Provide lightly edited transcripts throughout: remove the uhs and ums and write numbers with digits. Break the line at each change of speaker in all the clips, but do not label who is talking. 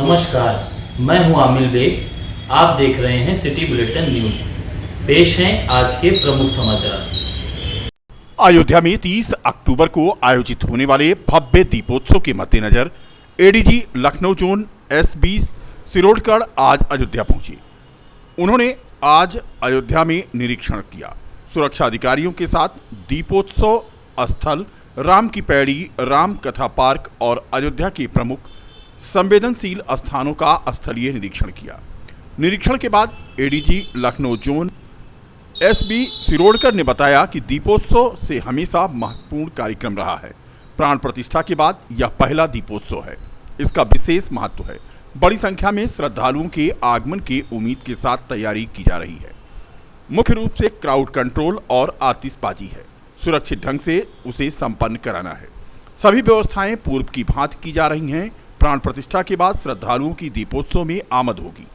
नमस्कार, मैं हूं आमिर बेग। आप देख रहे हैं सिटी बुलेटिन न्यूज। पेश हैं आज के प्रमुख समाचार।
अयोध्या में 30 अक्टूबर को आयोजित होने वाले भव्य दीपोत्सव के मद्देनजर ADG Lucknow zone SB Shirodkar आज अयोध्या पहुंचे। उन्होंने आज अयोध्या में निरीक्षण किया। सुरक्षा अधिकारियों के साथ दीपोत्सव स्थल, राम की पैड़ी, राम कथा पार्क और अयोध्या के प्रमुख संवेदनशील स्थानों का स्थलीय निरीक्षण किया। निरीक्षण के बाद ADG Lucknow zone SB Shirodkar ने बताया कि दीपोत्सव से हमेशा महत्वपूर्ण कार्यक्रम रहा है। प्राण प्रतिष्ठा के बाद यह पहला दीपोत्सव है। इसका विशेष महत्व है। बड़ी संख्या में श्रद्धालुओं के आगमन की उम्मीद के साथ तैयारी की जा रही है। मुख्य रूप से क्राउड कंट्रोल और आतिशबाजी है। सुरक्षित ढंग से उसे संपन्न कराना है। सभी व्यवस्थाएं पूर्व की भांति की जा रही हैं। प्राण प्रतिष्ठा के बाद श्रद्धालुओं की दीपोत्सव में आमद होगी,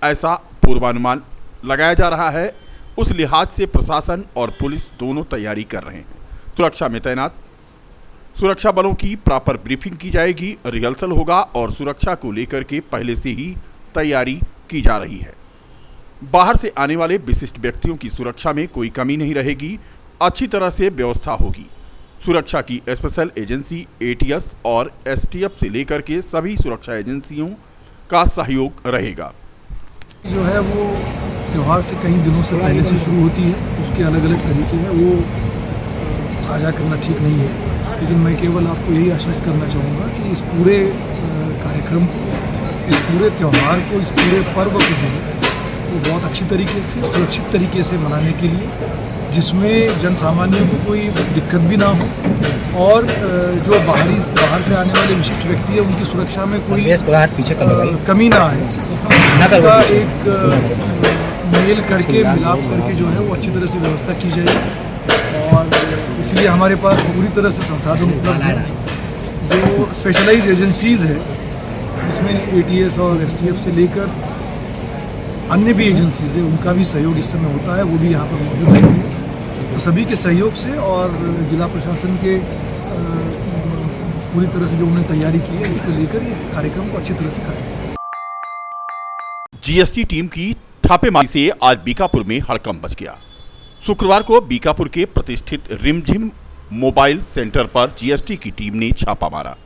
ऐसा पूर्वानुमान लगाया जा रहा है। उस लिहाज से प्रशासन और पुलिस दोनों तैयारी कर रहे हैं। सुरक्षा में तैनात सुरक्षा बलों की प्रॉपर ब्रीफिंग की जाएगी, रिहर्सल होगा और सुरक्षा को लेकर के पहले से ही तैयारी की जा रही है। बाहर से आने वाले विशिष्ट व्यक्तियों की सुरक्षा में कोई कमी नहीं रहेगी। अच्छी तरह से व्यवस्था होगी। सुरक्षा की स्पेशल एजेंसी एटीएस और एसटीएफ से लेकर के सभी सुरक्षा एजेंसियों का सहयोग रहेगा।
जो है वो त्यौहार से कई दिनों से पहले से शुरू होती है। उसके अलग अलग तरीके हैं, वो साझा करना ठीक नहीं है। लेकिन मैं केवल आपको यही आश्वस्त करना चाहूँगा कि इस पूरे कार्यक्रम को, इस पूरे त्यौहार को, इस पूरे पर्व को जो है वो बहुत अच्छी तरीके से, सुरक्षित तरीके से मनाने के लिए, जिसमें जन सामान्य को कोई दिक्कत भी ना हो और जो बाहर से आने वाले विशिष्ट व्यक्ति है उनकी सुरक्षा में कोई कमी ना आए, इसका एक मेल करके, मिलाप करके जो है वो अच्छी तरह से व्यवस्था की जाएगी। और इसलिए हमारे पास पूरी तरह से संसाधन उपलब्ध है। जो स्पेशलाइज्ड एजेंसीज़ है इसमें एटीएस और एसटीएफ से लेकर अन्य भी एजेंसीज है, उनका भी सहयोग इस समय होता है, वो भी यहाँ पर मौजूद रहती है। तो सभी के सहयोग से और जिला प्रशासन के पूरी तरह से जो उन्होंने तैयारी की है उसको लेकर ये कार्यक्रम को अच्छी तरह से करेंगे।
जीएसटी टीम की छापेमारी से आज बीकापुर में हड़कंप मच गया। शुक्रवार को बीकापुर के प्रतिष्ठित रिमझिम मोबाइल सेंटर पर जीएसटी की टीम ने छापा मारा।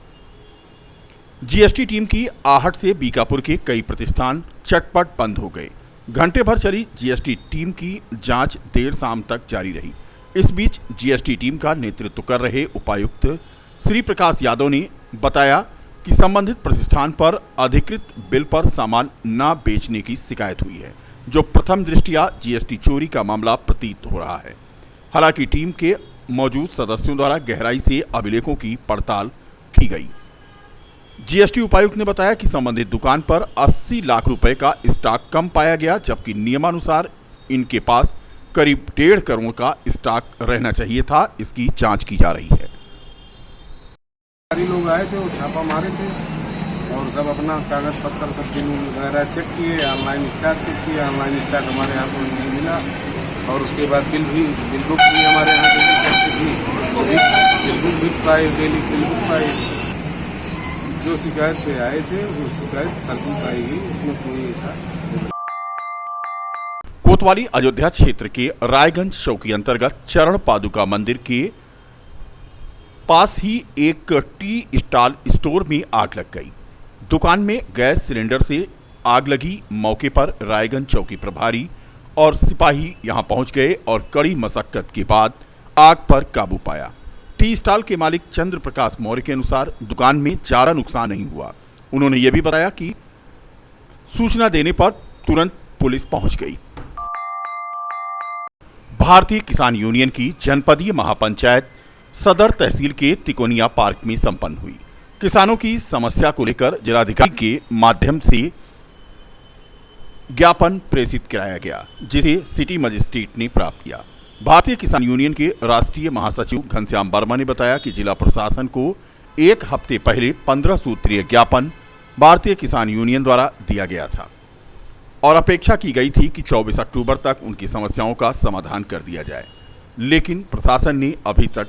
जीएसटी टीम की आहट से बीकापुर के कई प्रतिष्ठान चटपट बंद हो गए। घंटे भर चली जीएसटी टीम की जांच देर शाम तक जारी रही। इस बीच जीएसटी टीम का नेतृत्व कर रहे उपायुक्त श्री प्रकाश यादव ने बताया कि संबंधित प्रतिष्ठान पर अधिकृत बिल पर सामान न बेचने की शिकायत हुई है, जो प्रथम दृष्टया जीएसटी चोरी का मामला प्रतीत हो रहा है। हालांकि टीम के मौजूद सदस्यों द्वारा गहराई से अभिलेखों की पड़ताल की गई। जीएसटी उपायुक्त ने बताया कि संबंधित दुकान पर 80 लाख रुपए का स्टॉक कम पाया गया, जबकि नियमानुसार इनके पास करीब 1.5 करोड़ का स्टॉक रहना चाहिए था। इसकी जांच की जा रही है।
लोग आए थे, वो छापा मारे थे और सब अपना कागज पत्तर सब बिल वगैरह चेक किए, ऑनलाइन स्टॉक चेक किए। ऑनलाइन स्टॉक हमारे यहाँ को नहीं मिला और उसके बाद बिल बुक भी हमारे यहाँ बिल बुक भी पाए, डेली बिल बुक पाए। जो शिकायत पे आए थे वो शिकायत फर्जी पाई गई, उसमें कोई ऐसा।
कोतवाली अयोध्या क्षेत्र के रायगंज चौकी अंतर्गत चरण पादुका मंदिर के पास ही एक टी स्टॉल स्टोर में आग लग गई। दुकान में गैस सिलेंडर से आग लगी। मौके पर रायगंज चौकी प्रभारी और सिपाही यहां पहुंच गए और कड़ी मशक्कत के बाद आग पर काबू पाया। टी स्टॉल के मालिक चंद्र प्रकाश मौर्य के अनुसार दुकान में ज्यादा नुकसान नहीं हुआ। उन्होंने यह भी बताया कि सूचना देने पर तुरंत पुलिस पहुंच गई। भारतीय किसान यूनियन की जनपदीय महापंचायत सदर तहसील के तिकोनिया पार्क में संपन्न हुई। किसानों की समस्या को लेकर जिलाधिकारी के माध्यम से ज्ञापन प्रेषित कराया गया, जिसे सिटी मजिस्ट्रेट ने प्राप्त किया। भारतीय किसान यूनियन के राष्ट्रीय महासचिव घनश्याम वर्मा ने बताया कि जिला प्रशासन को एक हफ्ते पहले 15 सूत्रीय ज्ञापन भारतीय किसान यूनियन द्वारा दिया गया था और अपेक्षा की गई थी कि 24 अक्टूबर तक उनकी समस्याओं का समाधान कर दिया जाए, लेकिन प्रशासन ने अभी तक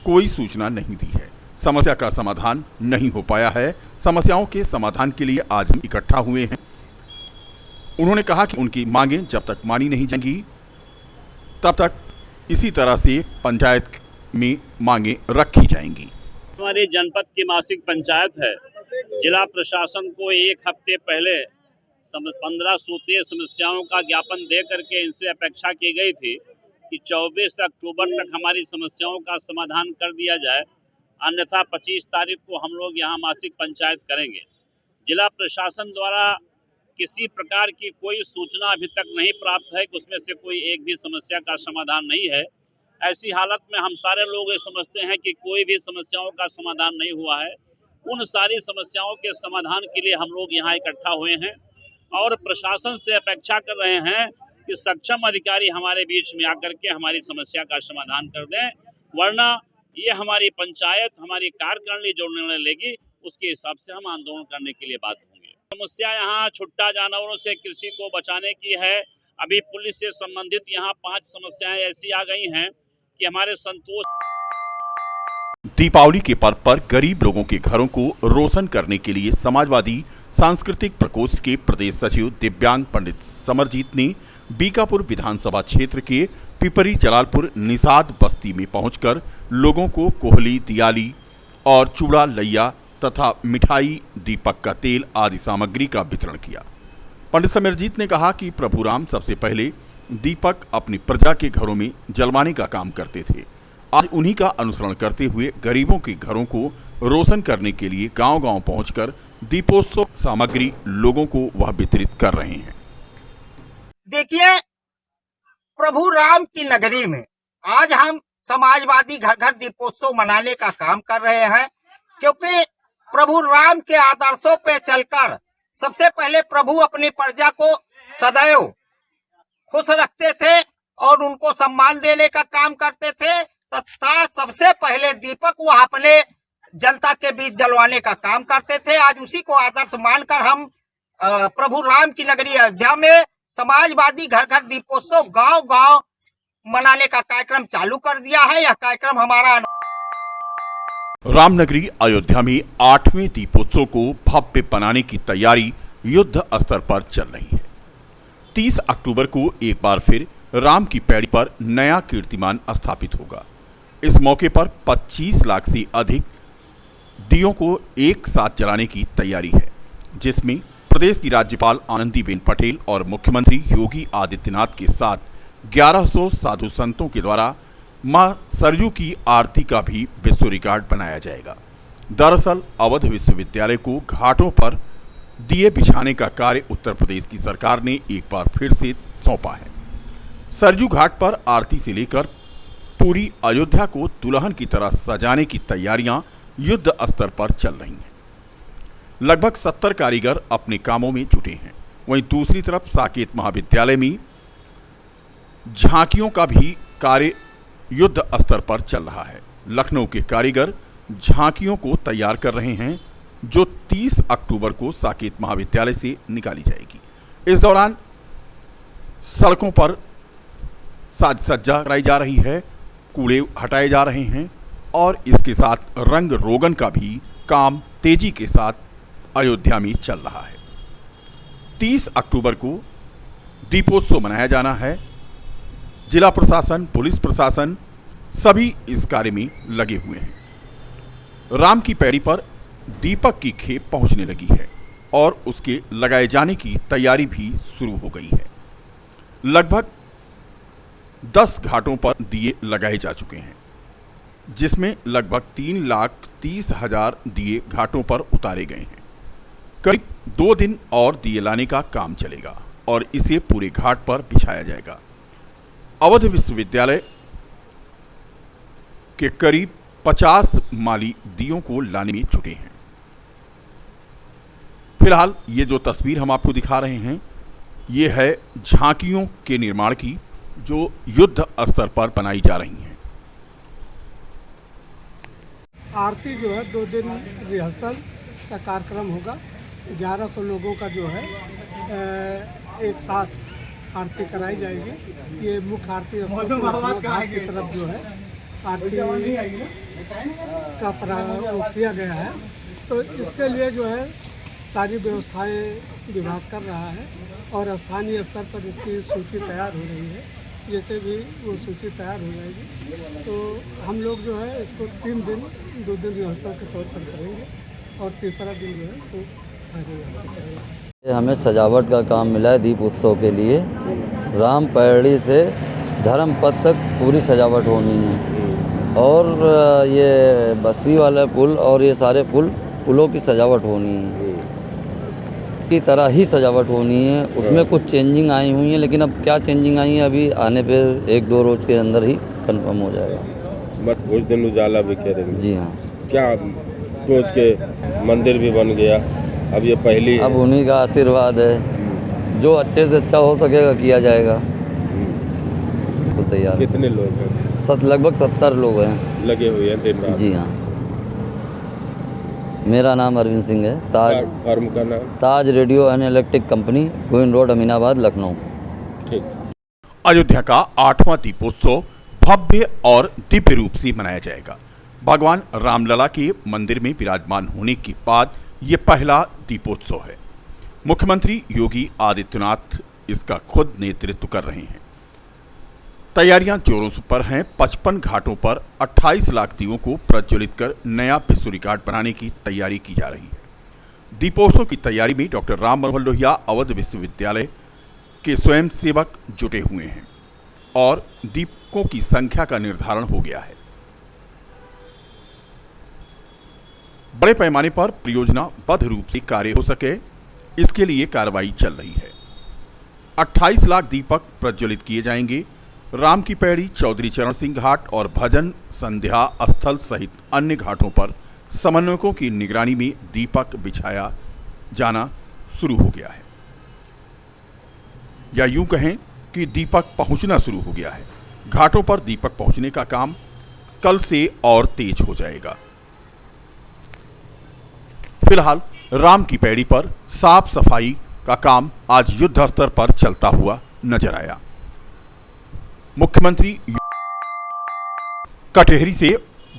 कोई सूचना नहीं दी है। समस्या का समाधान नहीं हो पाया है। समस्याओं के समाधान के लिए आज हम इकट्ठा हुए हैं। उन्होंने कहा कि उनकी मांगें जब तक मानी नहीं जाएंगी तब तक इसी तरह से पंचायत में मांगें रखी जाएंगी।
हमारी जनपद की मासिक पंचायत है। जिला प्रशासन को एक हफ्ते पहले 15 सूत्रीय समस्याओं का ज्ञापन दे करके इनसे अपेक्षा की गई थी कि 24 अक्टूबर तक हमारी समस्याओं का समाधान कर दिया जाए, अन्यथा 25 तारीख को हम लोग यहाँ मासिक पंचायत करेंगे। जिला प्रशासन द्वारा किसी प्रकार की कोई सूचना अभी तक नहीं प्राप्त है कि उसमें से कोई एक भी समस्या का समाधान नहीं है। ऐसी हालत में हम सारे लोग ये समझते हैं कि कोई भी समस्याओं का समाधान नहीं हुआ है। उन सारी समस्याओं के समाधान के लिए हम लोग यहाँ इकट्ठा हुए हैं और प्रशासन से अपेक्षा कर रहे हैं कि सक्षम अधिकारी हमारे बीच में आकर के हमारी समस्या का समाधान कर दें, वरना ये हमारी पंचायत, हमारी कार्यकारिणी जो निर्णय लेगी उसके हिसाब से हम आंदोलन करने के लिए बात होंगे। समस्या यहाँ छुट्टा जानवरों से कृषि को बचाने की है। अभी पुलिस से संबंधित यहाँ 5 समस्याएं ऐसी आ गई हैं कि हमारे संतोष।
दीपावली के पर्व पर गरीब लोगों के घरों को रोशन करने के लिए समाजवादी सांस्कृतिक प्रकोष्ठ के प्रदेश सचिव दिव्यांग पंडित समरजीत ने बीकापुर विधानसभा क्षेत्र के पिपरी जलालपुर निषाद बस्ती में पहुंचकर लोगों को कोहली, दियाली और चूड़ा लैया तथा मिठाई, दीपक का तेल आदि सामग्री का वितरण किया। पंडित समरजीत ने कहा कि प्रभु राम सबसे पहले दीपक अपनी प्रजा के घरों में जलवाने का काम करते थे। आज उन्हीं का अनुसरण करते हुए गरीबों के घरों को रोशन करने के लिए गांव-गांव पहुंचकर दीपोत्सव सामग्री लोगों को वह वितरित कर रहे हैं।
देखिए, प्रभु राम की नगरी में आज हम समाजवादी घर घर दीपोत्सव मनाने का काम कर रहे हैं, क्योंकि प्रभु राम के आदर्शों पे चलकर सबसे पहले प्रभु अपनी प्रजा को सदैव खुश रखते थे और उनको सम्मान देने का काम करते थे तथा सबसे पहले दीपक वह अपने जनता के बीच जलवाने का काम करते थे। आज उसी को आदर्श मानकर हम प्रभु राम की नगरी अयोध्या में समाजवादी घर घर दीपोत्सव गांव गांव मनाने का कार्यक्रम चालू कर दिया है। यह कार्यक्रम हमारा
रामनगरी अयोध्या में 8वें दीपोत्सव को भव्य बनाने की तैयारी युद्ध स्तर पर चल रही है। 30 अक्टूबर को एक बार फिर राम की पैड़ी पर नया कीर्तिमान स्थापित होगा। इस मौके पर 25 लाख से अधिक दियों को एक साथ जलाने की तैयारी है, जिसमें प्रदेश की राज्यपाल आनंदीबेन पटेल और मुख्यमंत्री योगी आदित्यनाथ के साथ 1100 साधु संतों के द्वारा मां सरयू की आरती का भी विश्व रिकॉर्ड बनाया जाएगा। दरअसल अवध विश्वविद्यालय को घाटों पर दिए बिछाने का कार्य उत्तर प्रदेश की सरकार ने एक बार फिर से सौंपा है। सरयू घाट पर आरती से लेकर पूरी अयोध्या को दुल्हन की तरह सजाने की तैयारियां युद्ध स्तर पर चल रही हैं। लगभग 70 कारीगर अपने कामों में जुटे हैं। वहीं दूसरी तरफ साकेत महाविद्यालय में झांकियों का भी कार्य युद्ध स्तर पर चल रहा है। लखनऊ के कारीगर झांकियों को तैयार कर रहे हैं, जो 30 अक्टूबर को साकेत महाविद्यालय से निकाली जाएगी। इस दौरान सड़कों पर साज सज्जा कराई जा रही है, कूड़े हटाए जा रहे हैं और इसके साथ रंग रोगन का भी काम तेजी के साथ अयोध्या में चल रहा है। 30 अक्टूबर को दीपोत्सव मनाया जाना है। जिला प्रशासन, पुलिस प्रशासन सभी इस कार्य में लगे हुए हैं। राम की पैड़ी पर दीपक की खेप पहुंचने लगी है और उसके लगाए जाने की तैयारी भी शुरू हो गई है। लगभग 10 घाटों पर दिए लगाए जा चुके हैं, जिसमें लगभग 3,30,000 दिए घाटों पर उतारे गए हैं। करीब 2 दिन और दिए लाने का काम चलेगा और इसे पूरे घाट पर बिछाया जाएगा। अवध विश्वविद्यालय के करीब 50 माली दियों को लाने में जुटे हैं। फिलहाल ये जो तस्वीर हम आपको दिखा रहे हैं, ये है झांकियों के निर्माण की, जो युद्ध स्तर पर बनाई जा रही हैं।
आरती जो है 2 दिन रिहर्सल का कार्यक्रम होगा। 1100 लोगों का जो है एक साथ आरती कराई जाएगी। ये मुख्य आरती घाट की तरफ जो है आरती का वो किया गया है। तो इसके लिए जो है सारी व्यवस्थाएं विभाग कर रहा है और स्थानीय स्तर पर इसकी सूची तैयार हो रही है। जैसे भी वो सूची तैयार हो जाएगी तो हम लोग जो है इसको 3 दिन 2 दिन रिहर्सल के तौर पर करेंगे और तीसरा दिन जो है वो करेंगे।
हमें सजावट का काम मिला है दीप उत्सव के लिए। राम पैड़ी से धर्मपथ तक पूरी सजावट होनी है और ये बस्ती वाला पुल और ये सारे पुलों की सजावट होनी है की तरह ही सजावट होनी है। उसमें कुछ चेंजिंग आई हुई है, लेकिन अब क्या चेंजिंग आई है अभी आने पे 1-2 रोज के अंदर ही कंफर्म हो जाएगा।
उस दिन उजाला भी करेंगे।
जी हाँ।
क्या सोच के मंदिर भी बन गया, अब ये पहली
अब उन्हीं का आशीर्वाद है, जो अच्छे से अच्छा हो सकेगा किया जाएगा। तो तैयार।
कितने लोग हैं?
लगभग 70 लोग हैं
लगे हुए हैं दिन रात।
जी हाँ। मेरा नाम अरविंद सिंह है।
फर्म का नाम
Taj radio and electric company, Queen Road, Aminabad, Lucknow.
ठीक।
अयोध्या का 8वां दीपोत्सव भव्य और दिव्य रूप से मनाया जाएगा। भगवान रामलला के मंदिर में विराजमान होने के बाद ये पहला दीपोत्सव है। मुख्यमंत्री योगी आदित्यनाथ इसका खुद नेतृत्व कर रहे हैं। तैयारियां जोरों पर हैं। 55 घाटों पर 28 लाख दीयों को प्रज्वलित कर नया विश्व रिकॉर्ड बनाने की तैयारी की जा रही है। दीपोत्सव की तैयारी में डॉक्टर राम मनोहर लोहिया अवध विश्वविद्यालय के स्वयंसेवक जुटे हुए हैं और दीपकों की संख्या का निर्धारण हो गया है। बड़े पैमाने पर परियोजनाबद्ध रूप से कार्य हो सके, इसके लिए कार्रवाई चल रही है। 28 लाख दीपक प्रज्वलित किए जाएंगे। राम की पैड़ी, चौधरी चरण सिंह घाट और भजन संध्या स्थल सहित अन्य घाटों पर समन्वयकों की निगरानी में दीपक बिछाया जाना शुरू हो गया है, या यूं कहें कि दीपक पहुंचना शुरू हो गया है। घाटों पर दीपक पहुंचने का काम कल से और तेज हो जाएगा। फिलहाल राम की पैड़ी पर साफ सफाई का काम आज युद्ध स्तर पर चलता हुआ नजर आया। मुख्यमंत्री कटेहरी से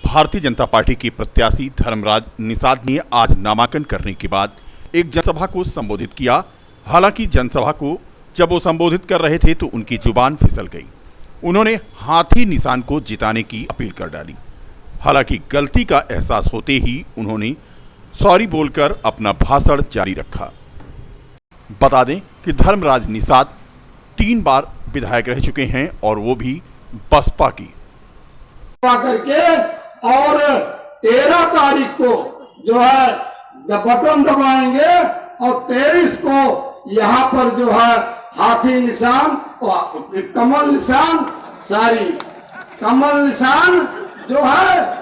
भारतीय जनता पार्टी के प्रत्याशी धर्मराज निषाद ने आज नामांकन करने के बाद एक जनसभा को संबोधित किया। हालांकि जनसभा को जब वो संबोधित कर रहे थे तो उनकी जुबान फिसल गई। उन्होंने हाथी निशान को जिताने की अपील कर डाली। हालांकि गलती का एहसास होते ही उन्होंने सॉरी बोलकर अपना भाषण जारी रखा। बता दें कि धर्मराज निषाद 3 बार विधायक रह चुके हैं और वो भी बसपा की।
करके और 13 तारीख को जो है बटन दबाएंगे और 23 को यहाँ पर जो है हाथी निशान और कमल निशान जो है